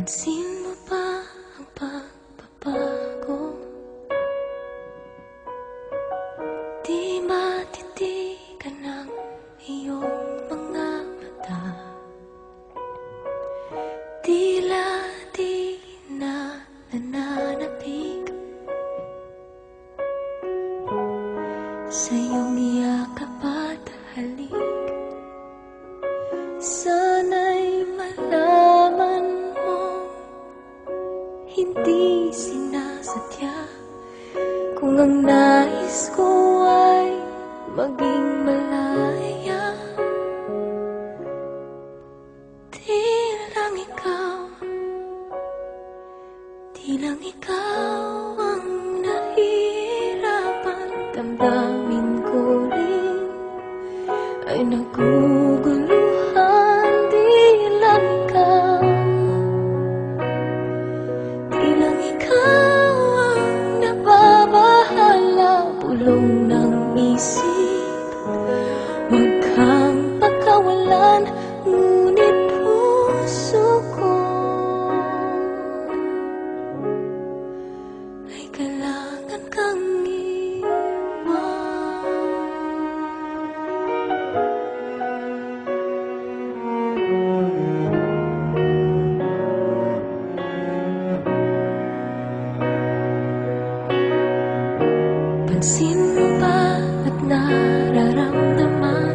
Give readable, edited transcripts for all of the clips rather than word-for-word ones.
Pansin mo ba ang pagbabago? Di matitigan ng iyong mga mata. Tila di na nananapig sa iyong yakap at halik. Sana'y malaman mo, hindi sinasadya. Kung ang nais ko ay maging malaya, di lang ikaw ang nahihirapan. Damdamin ko rin ay naguguluhan. Di lang ikaw ang nababahala. Pulong ng isip, huwag kang pagkawalan. Ngunit puso ko ay kailangan kang pansin mo ba at nararamdaman?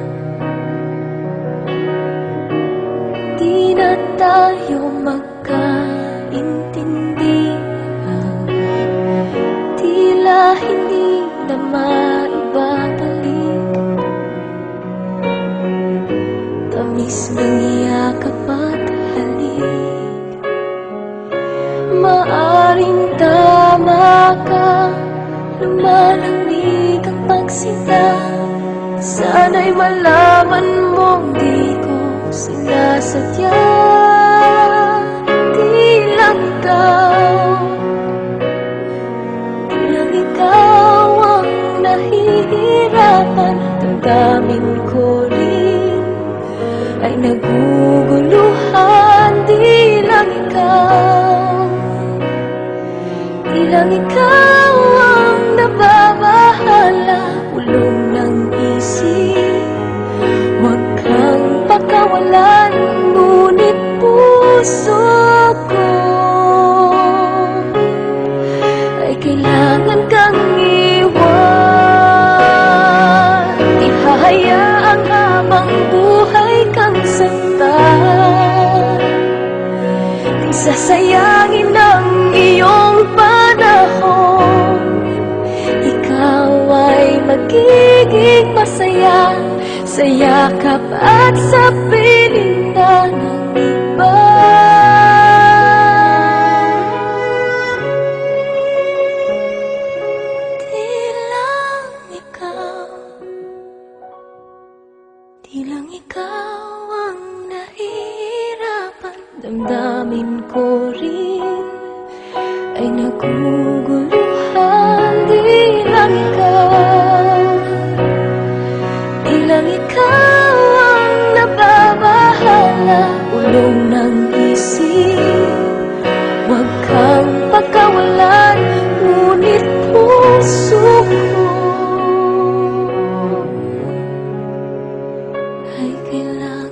Di na tayo magkaintindihan. Tila hindi na maibabalik tamis ng yakap at halik. Maaring tama ka, lumalamig ang pagsinta. Sana'y malaman mong di ko sinasadya. Di lang ikaw ang nahihirapan. Damdamin ko rin ay naguguluhan. Di lang ikaw ang nababahala. Ulong ng isip, huwag kang pakawalan. Ngunit puso ko ay kailangan kang iwan. Ihahayaan habang buhay kang saktan. Di sasayangin ang iyong panahon. Ikaw ay magiging masaya sa yakap at sa piling ng iba. Di lang ikaw ang nahihirapan. Damdamin ko rin ay naguguluhan. Di lang ikaw ang nababahala. Ulong ng isip, huwag kang pagkawalan. Ngunit puso ko ay kailangan